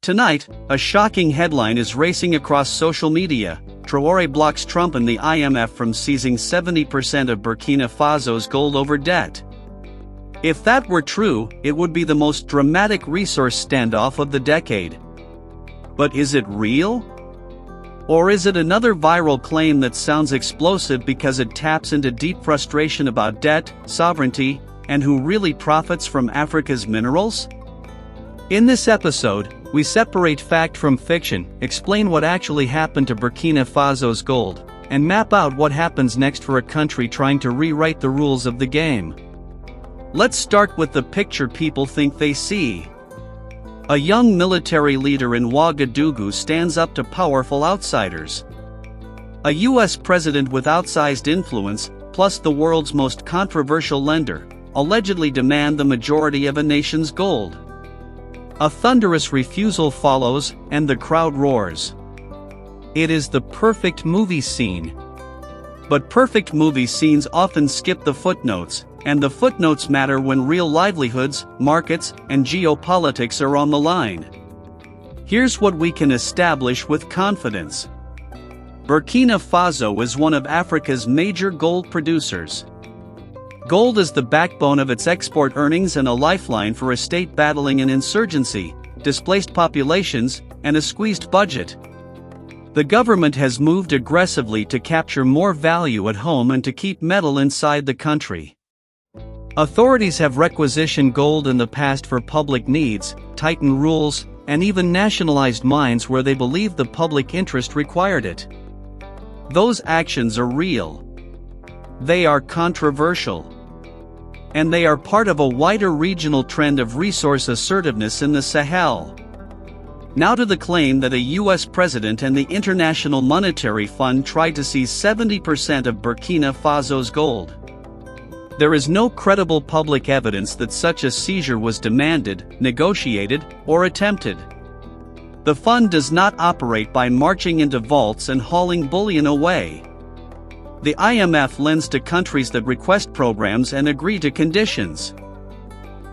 Tonight, a shocking headline is racing across social media. Traore blocks Trump and the IMF from seizing 70% of Burkina Faso's gold over debt. If that were true, it would be the most dramatic resource standoff of the decade. But is it real? Or is it another viral claim that sounds explosive because it taps into deep frustration about debt, sovereignty, and who really profits from Africa's minerals? In this episode, we separate fact from fiction, explain what actually happened to Burkina Faso's gold, and map out what happens next for a country trying to rewrite the rules of the game. Let's start with the picture people think they see. A young military leader in Ouagadougou stands up to powerful outsiders. A US president with outsized influence, plus the world's most controversial lender, allegedly demand the majority of a nation's gold. A thunderous refusal follows, and the crowd roars. It is the perfect movie scene. But perfect movie scenes often skip the footnotes, and the footnotes matter when real livelihoods, markets, and geopolitics are on the line. Here's what we can establish with confidence. Burkina Faso is one of Africa's major gold producers. Gold is the backbone of its export earnings and a lifeline for a state battling an insurgency, displaced populations, and a squeezed budget. The government has moved aggressively to capture more value at home and to keep metal inside the country. Authorities have requisitioned gold in the past for public needs, tightened rules, and even nationalized mines where they believed the public interest required it. Those actions are real. They are controversial. And they are part of a wider regional trend of resource assertiveness in the Sahel. Now to the claim that a US president and the International Monetary Fund tried to seize 70% of Burkina Faso's gold. There is no credible public evidence that such a seizure was demanded, negotiated, or attempted. The fund does not operate by marching into vaults and hauling bullion away. The IMF lends to countries that request programs and agree to conditions.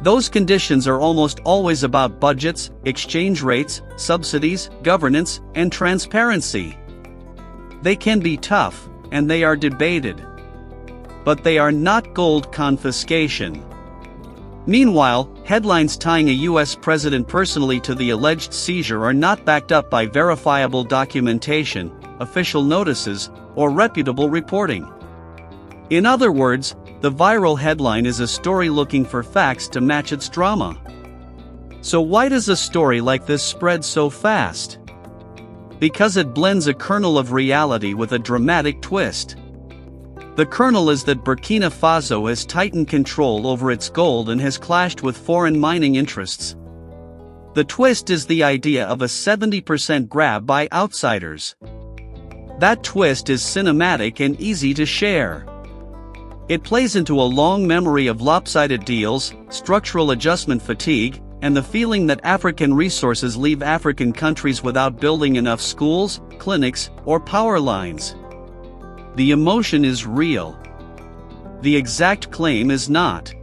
Those conditions are almost always about budgets, exchange rates, subsidies, governance, and transparency. They can be tough, and they are debated. But they are not gold confiscation. Meanwhile, headlines tying a US president personally to the alleged seizure are not backed up by verifiable documentation, official notices, or reputable reporting. In other words, the viral headline is a story looking for facts to match its drama. So why does a story like this spread so fast? Because it blends a kernel of reality with a dramatic twist. The kernel is that Burkina Faso has tightened control over its gold and has clashed with foreign mining interests. The twist is the idea of a 70% grab by outsiders. That twist is cinematic and easy to share. It plays into a long memory of lopsided deals, structural adjustment fatigue, and the feeling that African resources leave African countries without building enough schools, clinics, or power lines. The emotion is real. The exact claim is not.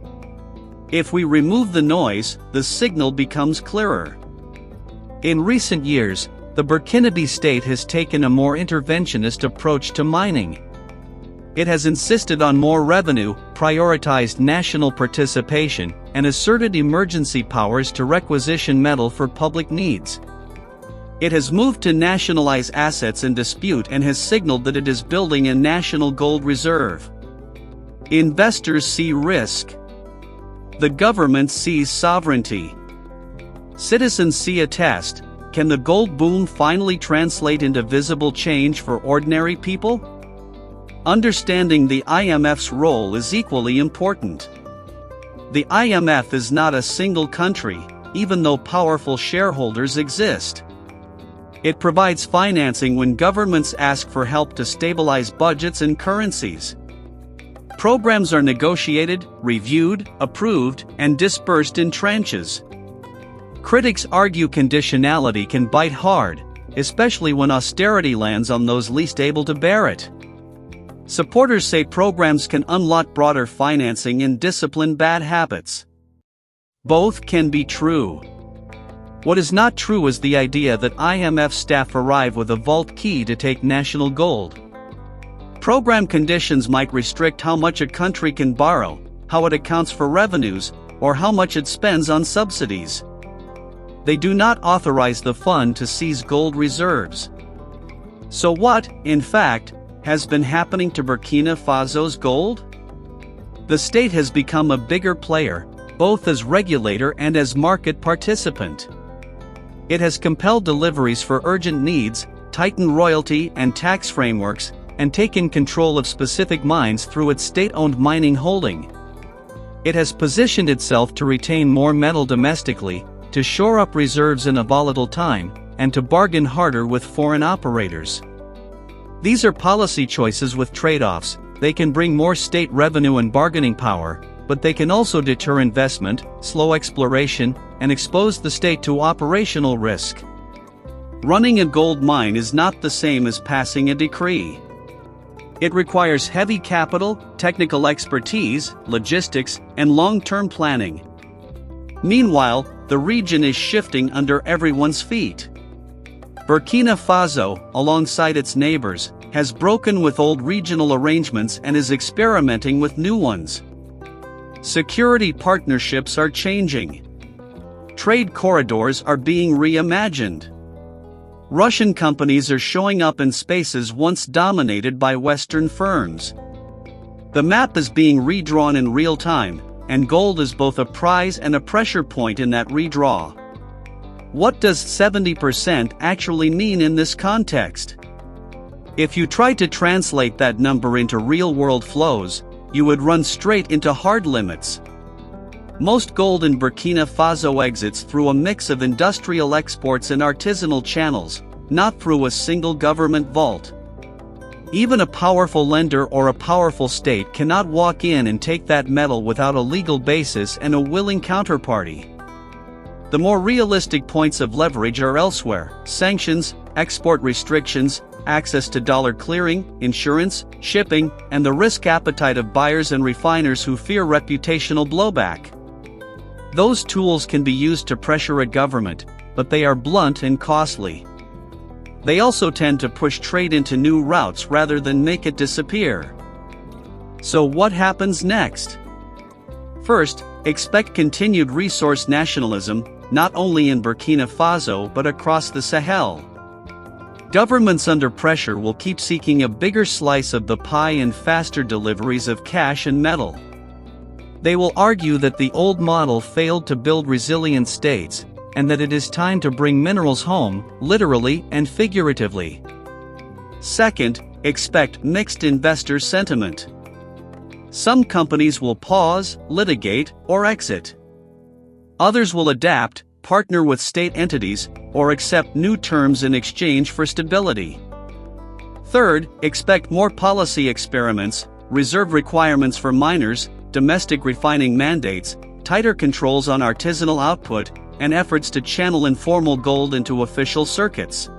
If we remove the noise, the signal becomes clearer. In recent years, the Burkinabe state has taken a more interventionist approach to mining. It has insisted on more revenue, prioritized national participation, and asserted emergency powers to requisition metal for public needs. It has moved to nationalize assets in dispute and has signaled that it is building a national gold reserve. Investors see risk. The government sees sovereignty. Citizens see a test. Can the gold boom finally translate into visible change for ordinary people? Understanding the IMF's role is equally important. The IMF is not a single country, even though powerful shareholders exist. It provides financing when governments ask for help to stabilize budgets and currencies. Programs are negotiated, reviewed, approved, and dispersed in tranches. Critics argue conditionality can bite hard, especially when austerity lands on those least able to bear it. Supporters say programs can unlock broader financing and discipline bad habits. Both can be true. What is not true is the idea that IMF staff arrive with a vault key to take national gold. Program conditions might restrict how much a country can borrow, how it accounts for revenues, or how much it spends on subsidies. They do not authorize the fund to seize gold reserves. So what, in fact, has been happening to Burkina Faso's gold? The state has become a bigger player, both as regulator and as market participant. It has compelled deliveries for urgent needs, tightened royalty and tax frameworks, and taken control of specific mines through its state-owned mining holding. It has positioned itself to retain more metal domestically, to shore up reserves in a volatile time, and to bargain harder with foreign operators. These are policy choices with trade-offs. They can bring more state revenue and bargaining power, but they can also deter investment, slow exploration, and expose the state to operational risk. Running a gold mine is not the same as passing a decree. It requires heavy capital, technical expertise, logistics, and long-term planning. Meanwhile, the region is shifting under everyone's feet. Burkina Faso, alongside its neighbors, has broken with old regional arrangements and is experimenting with new ones. Security partnerships are changing. Trade corridors are being reimagined. Russian companies are showing up in spaces once dominated by Western firms. The map is being redrawn in real time, and gold is both a prize and a pressure point in that redraw. What does 70% actually mean in this context? If you tried to translate that number into real-world flows, you would run straight into hard limits. Most gold in Burkina Faso exits through a mix of industrial exports and artisanal channels, not through a single government vault. Even a powerful lender or a powerful state cannot walk in and take that metal without a legal basis and a willing counterparty. The more realistic points of leverage are elsewhere: sanctions, export restrictions, access to dollar clearing, insurance, shipping, and the risk appetite of buyers and refiners who fear reputational blowback. Those tools can be used to pressure a government, but they are blunt and costly. They also tend to push trade into new routes rather than make it disappear. So what happens next? First, expect continued resource nationalism, not only in Burkina Faso but across the Sahel. Governments under pressure will keep seeking a bigger slice of the pie and faster deliveries of cash and metal. They will argue that the old model failed to build resilient states, and that it is time to bring minerals home, literally and figuratively. Second, expect mixed investor sentiment. Some companies will pause, litigate, or exit. Others will adapt, partner with state entities, or accept new terms in exchange for stability. Third, expect more policy experiments, reserve requirements for miners, domestic refining mandates, tighter controls on artisanal output, and efforts to channel informal gold into official circuits.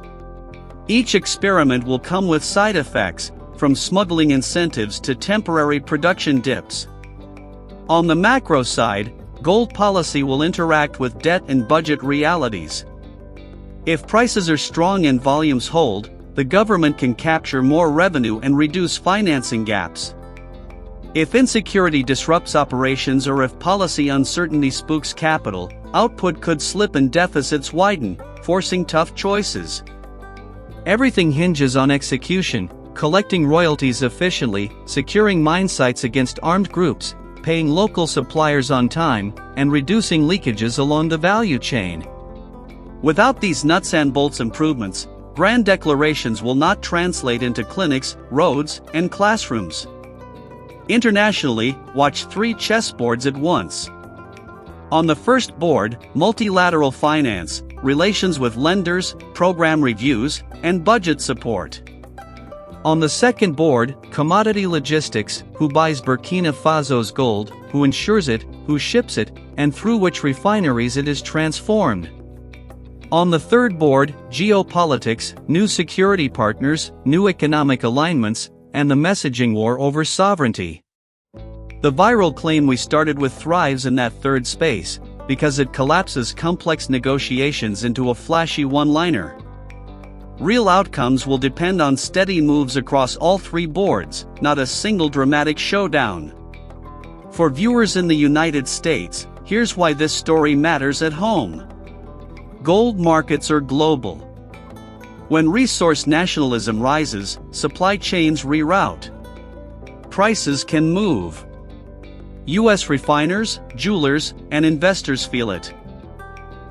Each experiment will come with side effects, from smuggling incentives to temporary production dips. On the macro side, gold policy will interact with debt and budget realities. If prices are strong and volumes hold, the government can capture more revenue and reduce financing gaps. If insecurity disrupts operations or if policy uncertainty spooks capital, output could slip and deficits widen, forcing tough choices. Everything hinges on execution: collecting royalties efficiently, securing mine sites against armed groups, paying local suppliers on time, and reducing leakages along the value chain. Without these nuts and bolts improvements, grand declarations will not translate into clinics, roads, and classrooms. Internationally, watch 3 chessboards at once. On the first board, multilateral finance, relations with lenders, program reviews, and budget support. On the second board, commodity logistics: who buys Burkina Faso's gold, who insures it, who ships it, and through which refineries it is transformed. On the third board, geopolitics: new security partners, new economic alignments, and the messaging war over sovereignty. The viral claim we started with thrives in that third space, because it collapses complex negotiations into a flashy one-liner. Real outcomes will depend on steady moves across all three boards, not a single dramatic showdown. For viewers in the United States, here's why this story matters at home. Gold markets are global. When resource nationalism rises, supply chains reroute. Prices can move. U.S. refiners, jewelers, and investors feel it.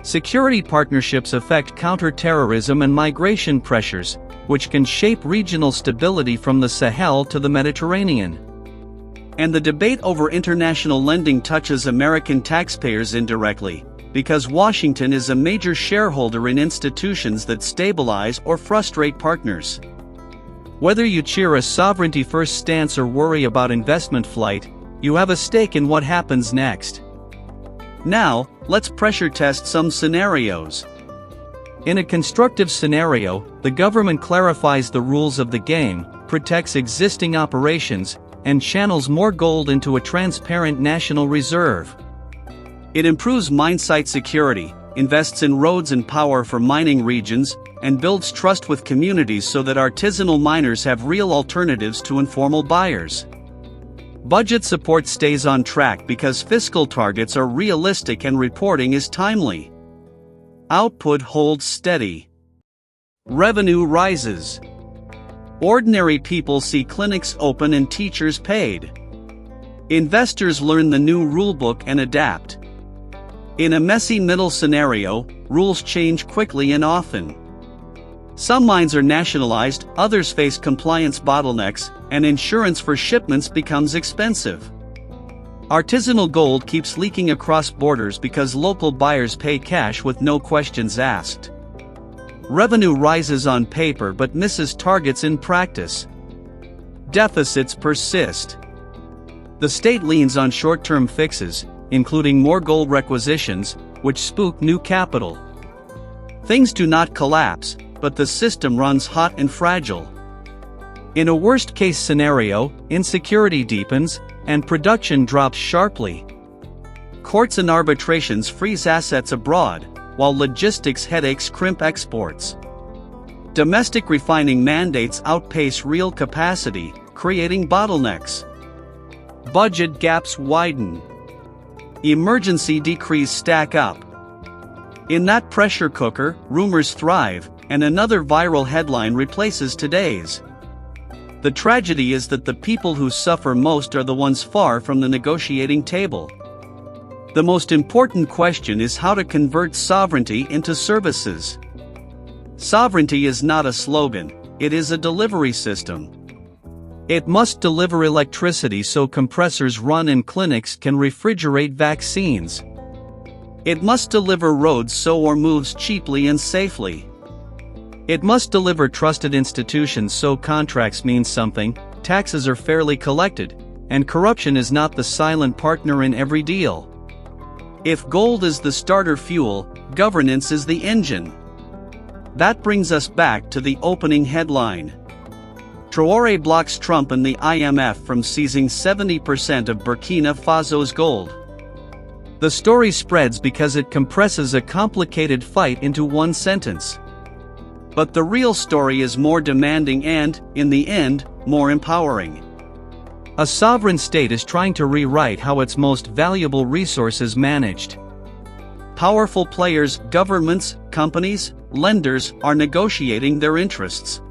Security partnerships affect counter-terrorism and migration pressures, which can shape regional stability from the Sahel to the Mediterranean. And the debate over international lending touches American taxpayers indirectly, because Washington is a major shareholder in institutions that stabilize or frustrate partners. Whether you cheer a sovereignty-first stance or worry about investment flight, you have a stake in what happens next. Now, let's pressure test some scenarios. In a constructive scenario, the government clarifies the rules of the game, protects existing operations, and channels more gold into a transparent national reserve. It improves mine site security, invests in roads and power for mining regions, and builds trust with communities so that artisanal miners have real alternatives to informal buyers. Budget support stays on track because fiscal targets are realistic and reporting is timely. Output holds steady. Revenue rises. Ordinary people see clinics open and teachers paid. Investors learn the new rulebook and adapt. In a messy middle scenario, rules change quickly and often. Some mines are nationalized, others face compliance bottlenecks, and insurance for shipments becomes expensive. Artisanal gold keeps leaking across borders because local buyers pay cash with no questions asked. Revenue rises on paper but misses targets in practice. Deficits persist. The state leans on short-term fixes, including more gold requisitions, which spook new capital. Things do not collapse, but the system runs hot and fragile. In a worst-case scenario, insecurity deepens, and production drops sharply. Courts and arbitrations freeze assets abroad, while logistics headaches crimp exports. Domestic refining mandates outpace real capacity, creating bottlenecks. Budget gaps widen. Emergency decrees stack up. In that pressure cooker, rumors thrive, and another viral headline replaces today's. The tragedy is that the people who suffer most are the ones far from the negotiating table. The most important question is how to convert sovereignty into services. Sovereignty is not a slogan, it is a delivery system. It must deliver electricity so compressors run and clinics can refrigerate vaccines. It must deliver roads so ore moves cheaply and safely. It must deliver trusted institutions so contracts mean something, taxes are fairly collected, and corruption is not the silent partner in every deal. If gold is the starter fuel, governance is the engine. That brings us back to the opening headline. Traore blocks Trump and the IMF from seizing 70% of Burkina Faso's gold. The story spreads because it compresses a complicated fight into one sentence. But the real story is more demanding and, in the end, more empowering. A sovereign state is trying to rewrite how its most valuable resource is managed. Powerful players, governments, companies, lenders, are negotiating their interests.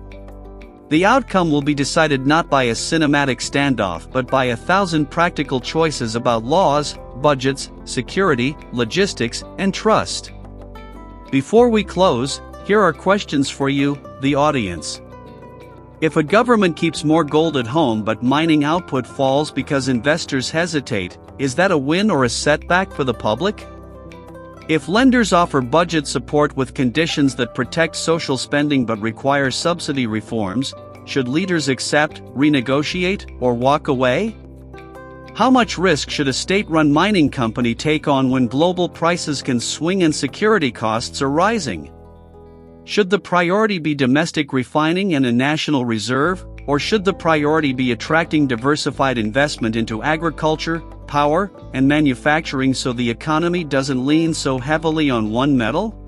The outcome will be decided not by a cinematic standoff but by 1,000 practical choices about laws, budgets, security, logistics, and trust. Before we close, here are questions for you, the audience. If a government keeps more gold at home but mining output falls because investors hesitate, is that a win or a setback for the public? If lenders offer budget support with conditions that protect social spending but require subsidy reforms, should leaders accept, renegotiate, or walk away? How much risk should a state-run mining company take on when global prices can swing and security costs are rising? Should the priority be domestic refining and a national reserve, or should the priority be attracting diversified investment into agriculture, power and manufacturing so the economy doesn't lean so heavily on one metal?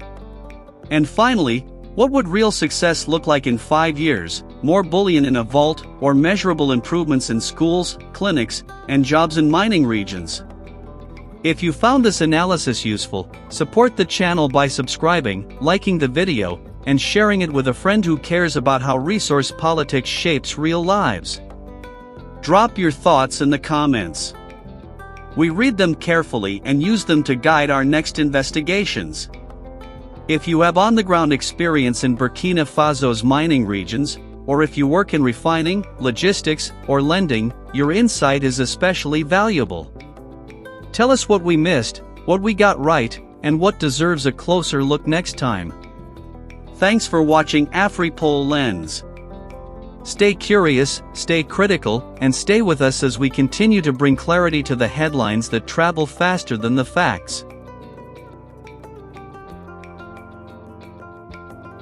And finally, what would real success look like in 5 years? More bullion in a vault, or measurable improvements in schools, clinics, and jobs in mining regions? If you found this analysis useful, support the channel by subscribing, liking the video, and sharing it with a friend who cares about how resource politics shapes real lives. Drop your thoughts in the comments. We read them carefully and use them to guide our next investigations. If you have on-the-ground experience in Burkina Faso's mining regions, or if you work in refining, logistics, or lending, your insight is especially valuable. Tell us what we missed, what we got right, and what deserves a closer look next time. Thanks for watching AfriPol Lens. Stay curious, stay critical, and stay with us as we continue to bring clarity to the headlines that travel faster than the facts.